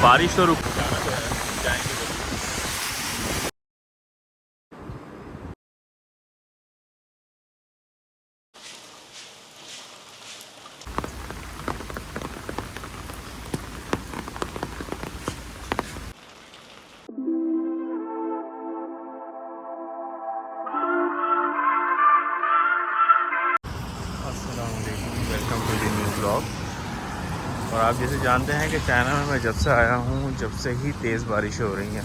बारिश तो रुक जाना तो है, जाएंगे तो। अस्सलाम वालेकुम, welcome to the new blog. और आप जैसे जानते हैं कि चाइना में मैं जब से आया हूँ जब से ही तेज़ बारिश हो रही हैं।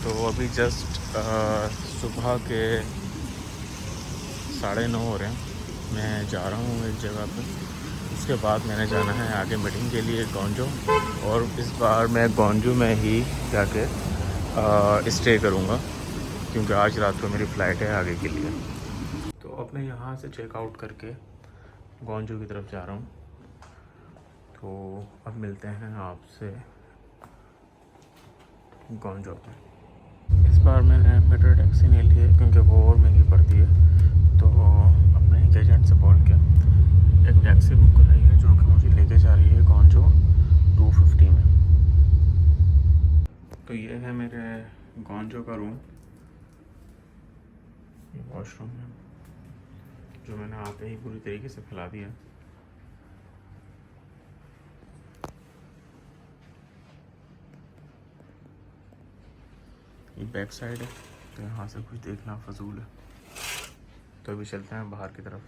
तो अभी जस्ट सुबह के 9:30 हो रहे हैं। मैं जा रहा हूँ एक जगह पे, उसके बाद मैंने जाना है आगे मीटिंग के लिए गोंजो। और इस बार मैं गोंजो में ही जाके स्टे करूँगा, क्योंकि आज रात को मेरी फ़्लाइट है आगे के लिए। तो अब मैं यहाँ से चेकआउट करके गोंजो की तरफ जा रहा हूँ। तो अब मिलते हैं आपसे गोंजो में। इस बार मैंने मेट्रो टैक्सी नहीं ली है क्योंकि वो और महंगी पड़ती है। तो अपने ही एजेंट से बोल के एक टैक्सी बुक कराई है जो कि मुझे लेके जा रही है गोंजो 250 में। तो ये है मेरे गोंजो का रूम, ये वॉशरूम है जो मैंने आते ही पूरी तरीके से फैला दिया। ये बैक साइड है, तो यहाँ से कुछ देखना फजूल है। तो अभी चलते हैं बाहर की तरफ।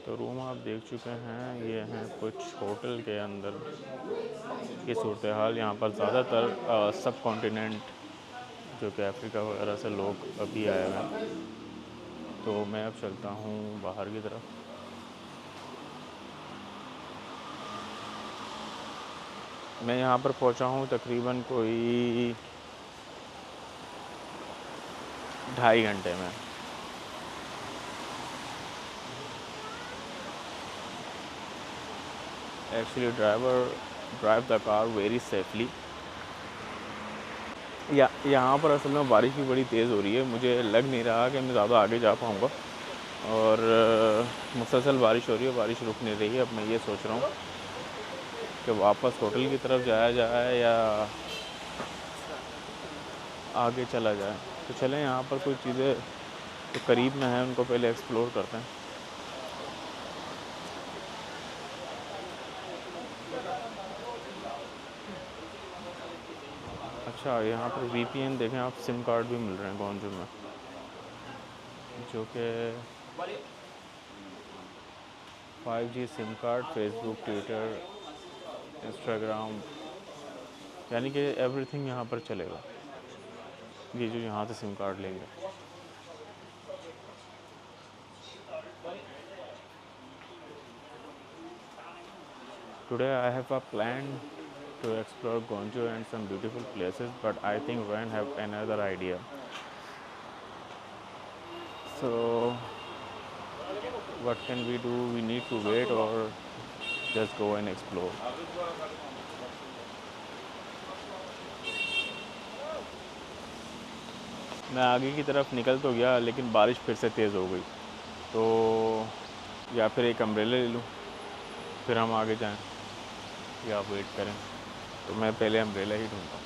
तो रूम आप देख चुके हैं, ये हैं कुछ होटल के अंदर की सूरत हाल। यहाँ पर ज़्यादातर सब कॉन्टिनेंट जो कि अफ्रीका वगैरह से लोग अभी आए हुए हैं। तो मैं अब चलता हूँ बाहर की तरफ। मैं यहाँ पर पहुँचा हूँ तकरीबन कोई 2.5 घंटे में। Actually drive the car very safely. यहाँ पर असल में बारिश भी बड़ी तेज़ हो रही है, मुझे लग नहीं रहा कि मैं ज़्यादा आगे जा पाऊँगा। और मुसलसल बारिश हो रही है, बारिश रुक नहीं रही है। अब मैं ये सोच रहा हूँ कि वापस होटल की तरफ जाया जाए या आगे चला जाए। तो चलें, यहाँ पर कोई चीज़ें जो करीब में हैं उनको पहले एक्सप्लोर करते हैं। अच्छा, यहाँ पर VPN देखें आप, सिम कार्ड भी मिल रहे हैं गोंजो में, जो कि 5G SIM card, Facebook, Twitter, Instagram, यानी कि एवरीथिंग यहाँ पर चलेगा। ये जो यहाँ से सिम कार्ड लेंगे। Today I have a plan to explore Gonjo and some beautiful places, but I think Ryan have another idea. So what can we do? We need to wait or just go and explore? मैं आगे की तरफ निकल तो गया, लेकिन बारिश फिर से तेज़ हो गई। तो या फिर एक अम्ब्रेला ले लूँ, फिर हम आगे जाएं, या वेट करें। तो मैं पहले अम्ब्रेला ही ढूंढता हूँ।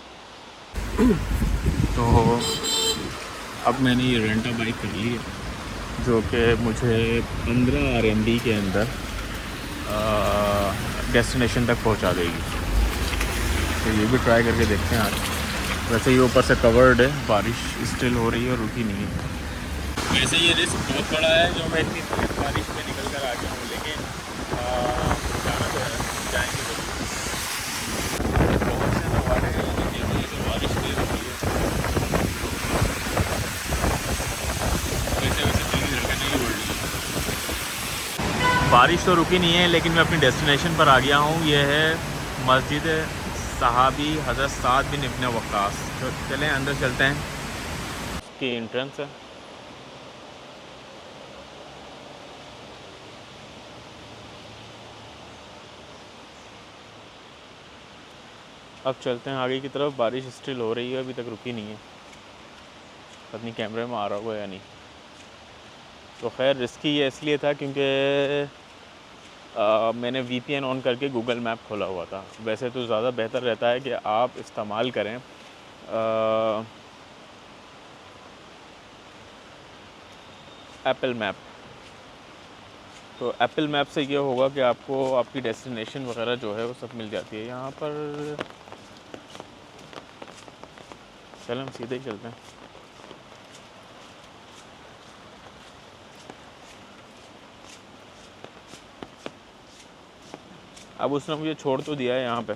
तो अब मैंने ये रेंटा बाइक कर ली है, जो कि मुझे 15 RMB के अंदर डेस्टिनेशन तक पहुंचा देगी। तो ये भी ट्राई करके देखते हैं आज। वैसे ये ऊपर से कवर्ड है, बारिश स्टिल हो रही है और रुकी नहीं है। वैसे ये रिस्क बहुत बड़ा है जो मैं इतनी तेज़ बारिश में निकल कर आ गया हूँ, लेकिन जाना तो है, जाएंगे तो। बहुत से नज़ारे हैं, लेकिन ये जो बारिश तेज़ हो रही है, वैसे वैसे दिल की धड़कन नहीं बढ़ रही है। बारिश तो रुकी नहीं है, लेकिन मैं अपनी डेस्टिनेशन पर आ गया हूँ। ये है मस्जिद सहाबी हज़रत साद बिन इब्न वक्कास। तो चलें अंदर चलते हैं। इसकी एंट्रेंस है। अब चलते हैं आगे की तरफ। बारिश स्टिल हो रही है, अभी तक रुकी नहीं है। पता नहीं कैमरे में आ रहा होगा या नहीं। तो खैर रिस्की ये इसलिए था क्योंकि मैंने वीपीएन ऑन करके गूगल मैप खोला हुआ था। वैसे तो ज़्यादा बेहतर रहता है कि आप इस्तेमाल करें एप्पल मैप। तो एप्पल मैप से ये होगा कि आपको आपकी डेस्टिनेशन वगैरह जो है वो सब मिल जाती है। यहाँ पर चलें हम सीधे ही चलते हैं। अब उसने मुझे छोड़ तो दिया है यहाँ पे।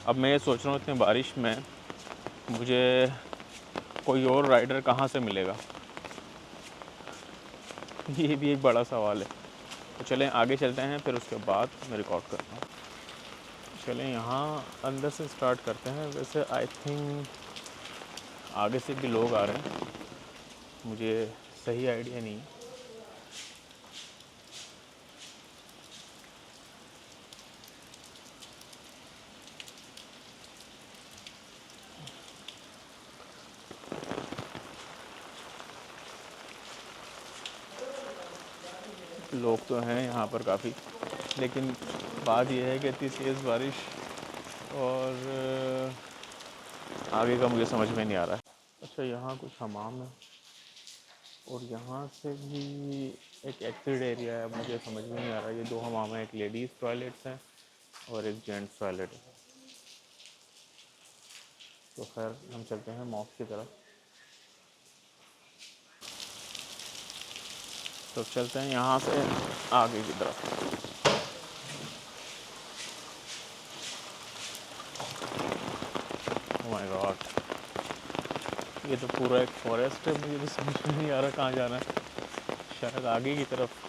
अब मैं ये सोच रहा हूँ इतनी बारिश में मुझे कोई और राइडर कहाँ से मिलेगा, ये भी एक बड़ा सवाल है। तो चलें आगे चलते हैं, फिर उसके बाद मैं रिकॉर्ड करता हूँ। चलें यहाँ अंदर से स्टार्ट करते हैं। वैसे आई थिंक आगे से भी लोग आ रहे हैं, मुझे सही आइडिया नहीं है। लोग तो हैं यहाँ पर काफ़ी, लेकिन बात यह है कि इतनी तेज़ बारिश और आगे का मुझे समझ में नहीं आ रहा है। अच्छा यहाँ कुछ हमाम है और यहाँ से भी एक एग्जिट एरिया है, मुझे समझ में नहीं आ रहा। ये दो हमाम हैं, एक लेडीज़ टॉयलेट्स हैं और एक जेंट्स टॉयलेट है। तो खैर हम चलते हैं मॉस्क की तरफ। तो चलते हैं यहाँ से आगे की तरफ। ओह माय गॉड, ये तो पूरा एक फॉरेस्ट है, मुझे भी समझ में नहीं आ रहा कहाँ जाना है। शायद आगे की तरफ।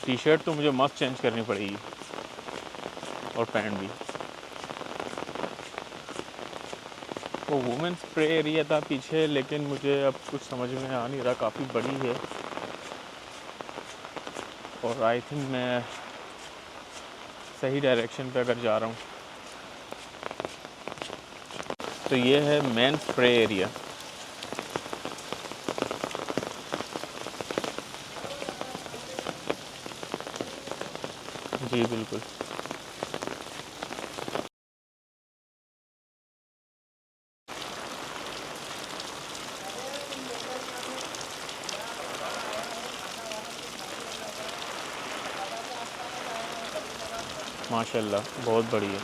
टी शर्ट तो मुझे मस्त चेंज करनी पड़ेगी और पैंट भी। वो वुमेंस प्रे एरिया था पीछे, लेकिन मुझे अब कुछ समझ में आ नहीं रहा, काफ़ी बड़ी है और आई थिंक मैं सही डायरेक्शन पे अगर जा रहा हूँ। तो ये है मेंस प्रे एरिया। जी बिल्कुल। माशाल्लाह बहुत बड़ी है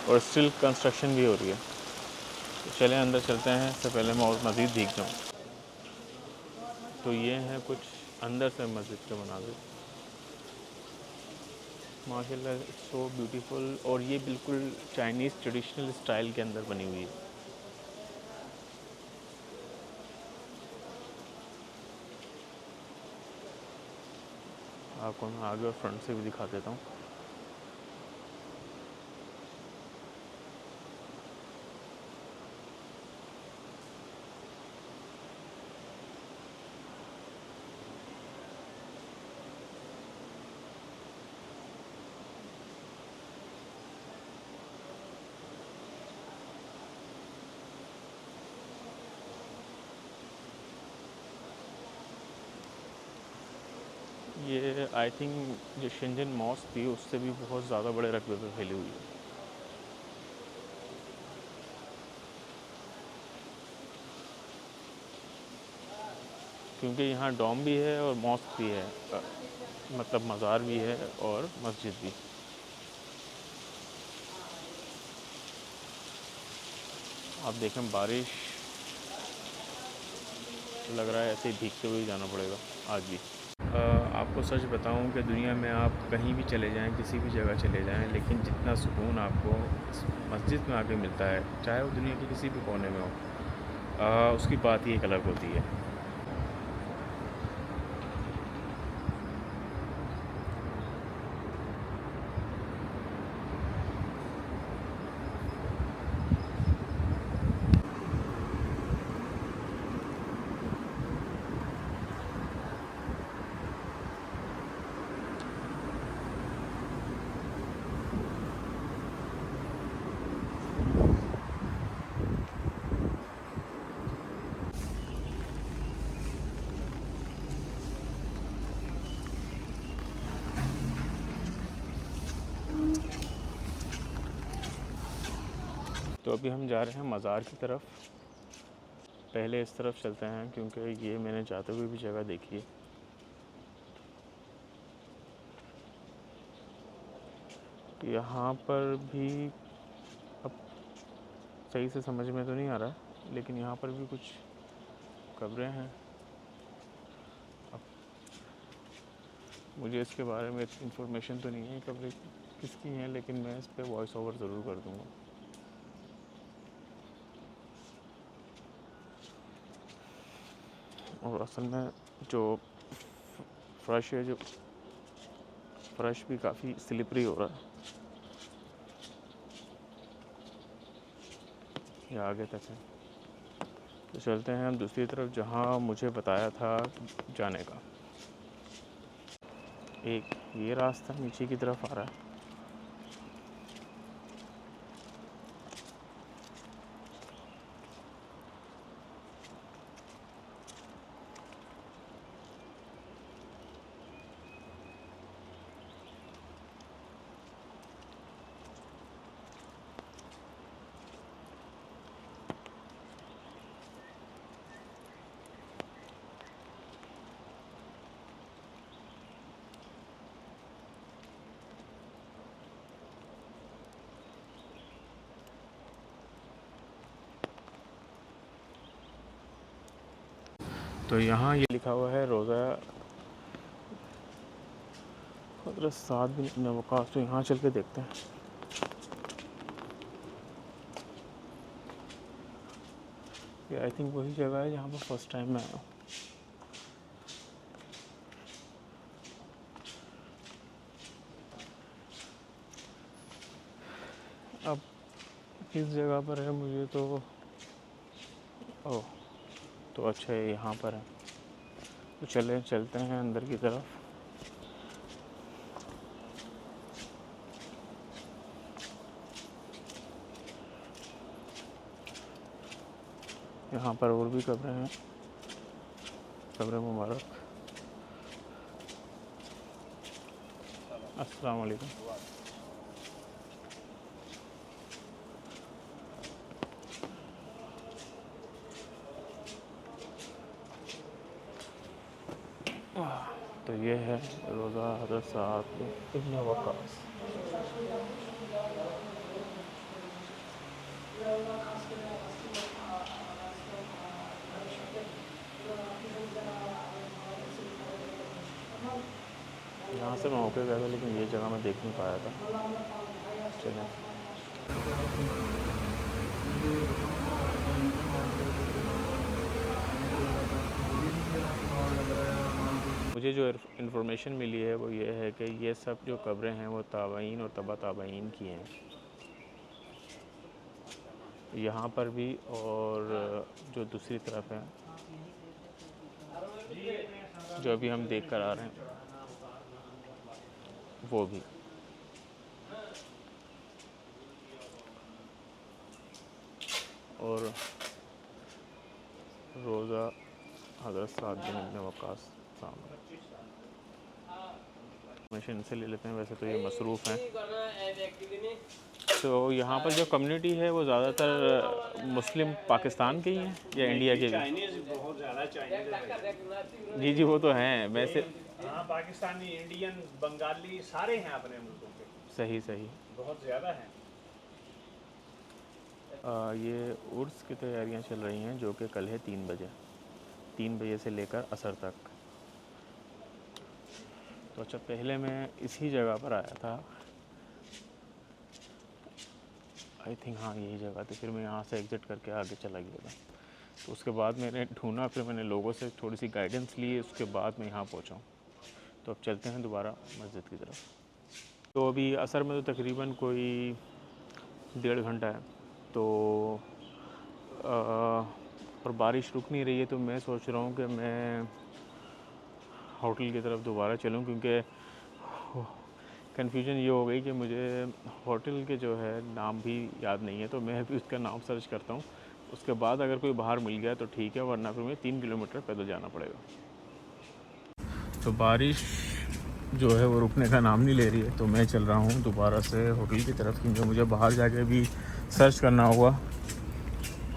और स्टिल कंस्ट्रक्शन भी हो रही है। तो चलें अंदर चलते हैं, इससे पहले मैं और मज़ीद भीग जाऊँ। तो ये हैं कुछ अंदर से मस्जिद के मनाज़िर। माशाल्लाह सो ब्यूटीफुल, और ये बिल्कुल चाइनीज़ ट्रेडिशनल स्टाइल के अंदर बनी हुई है। आपको मैं आगे और फ्रंट से भी दिखा देता हूँ। ये आई थिंक जो शेंजन मॉस्क थी उससे भी बहुत ज़्यादा बड़े रकबे पे फैली हुई है। क्योंकि यहाँ डॉम भी है और मॉस्क भी है, मतलब मज़ार भी है और मस्जिद भी। आप देखें बारिश, लग रहा है ऐसे ही भीगते हुए जाना पड़ेगा आज भी। आपको सच बताऊं कि दुनिया में आप कहीं भी चले जाएं, किसी भी जगह चले जाएं, लेकिन जितना सुकून आपको इस मस्जिद में आके मिलता है, चाहे वो दुनिया के किसी भी कोने में हो, उसकी बात ही एक अलग होती है। तो अभी हम जा रहे हैं मज़ार की तरफ। पहले इस तरफ चलते हैं क्योंकि ये मैंने जाते हुए भी जगह देखी है। यहाँ पर भी अब सही से समझ में तो नहीं आ रहा, लेकिन यहाँ पर भी कुछ कब्रें हैं। अब मुझे इसके बारे में इंफॉर्मेशन तो नहीं है कब्रें किसकी हैं, लेकिन मैं इस पर वॉइस ओवर ज़रूर कर दूँगा। और असल में जो फ़र्श है, जो फ़र्श भी काफ़ी स्लिपरी हो रहा है। ये आगे तक है, तो चलते हैं हम दूसरी तरफ जहाँ मुझे बताया था जाने का। एक ये रास्ता नीचे की तरफ आ रहा है। तो यहाँ ये लिखा हुआ है रोज़ा हज़रत साद बिन इब्न वक़ास। तो यहाँ चल के देखते हैं। ये आई थिंक वही जगह है जहाँ पर फर्स्ट टाइम मैं आया हूँ। अब किस जगह पर है मुझे तो ओह, तो अच्छा है यहाँ पर है। तो चलते हैं अंदर की तरफ। यहाँ पर और भी कब्रें हैं, कब्र मुबारक। अस्सलाम वालेकुम। तो ये है रोज़ा हज़रत साद इब्न वक़ास। यहाँ से मैं होके गया था, लेकिन ये जगह मैं देख नहीं पाया था। चलें। मुझे जो इन्फॉर्मेशन मिली है वो ये है कि ये सब जो कब्रें हैं वो ताबईन और तबा ताबईन की हैं। यहाँ पर भी और जो दूसरी तरफ है, जो अभी हम देख कर आ रहे हैं, वो भी। और रोज़ा हज़रत साद बिन इब्न वक़ास सामने। मशीन से ले लेते हैं। वैसे तो ये मसरूफ़ हैं। तो यहाँ पर जो कम्युनिटी है वो ज़्यादातर मुस्लिम पाकिस्तान के ही हैं या इंडिया के भी? चाइनीज़ बहुत ज़्यादा चाइनीज़। जी वो तो हैं वैसे। हाँ, पाकिस्तानी, इंडियन, बंगाली सारे हैं अपने मुल्कों के। सही बहुत ज़्यादा हैं। ये उर्स की तैयारियां चल रही हैं, जो कि कल है 3 बजे से लेकर असर तक। तो अच्छा, पहले मैं इसी जगह पर आया था, आई थिंक। हाँ, यही जगह थी। फिर मैं यहाँ से एग्ज़िट करके आगे चला गया था। तो उसके बाद मैंने ढूंढा, फिर मैंने लोगों से थोड़ी सी गाइडेंस ली, उसके बाद मैं यहाँ पहुँचा हूँ। तो अब चलते हैं दोबारा मस्जिद की तरफ। तो अभी असर में तो तकरीबन कोई 1.5 घंटा है। तो और बारिश रुक नहीं रही है, तो मैं सोच रहा हूँ कि मैं होटल की तरफ दोबारा चलूँ, क्योंकि कन्फ्यूजन ये हो गई कि मुझे होटल के जो है नाम भी याद नहीं है। तो मैं भी उसका नाम सर्च करता हूँ, उसके बाद अगर कोई बाहर मिल गया तो ठीक है, वरना फिर मुझे 3 किलोमीटर पैदल जाना पड़ेगा। तो बारिश जो है वो रुकने का नाम नहीं ले रही है, तो मैं चल रहा हूँ दोबारा से होटल की तरफ, क्योंकि मुझे बाहर जाके भी सर्च करना होगा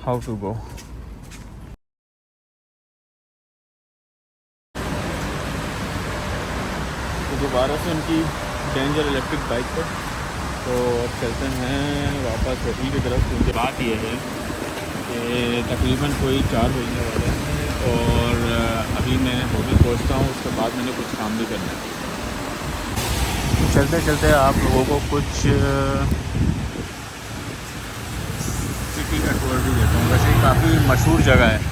हाउ टू गो। तो दोबारा से उनकी डेंजर इलेक्ट्रिक बाइक पर, तो अब चलते हैं वापस होटल की तरफ। क्योंकि बात यह है कि तकरीबन कोई 4 बजने वाले हैं और अभी मैं होटल पहुंचता हूं, उसके बाद मैंने कुछ काम भी करना है। चलते चलते आप लोगों को कुछ सिटी का टूर भी देता हूँ। वैसे ही काफ़ी मशहूर जगह है।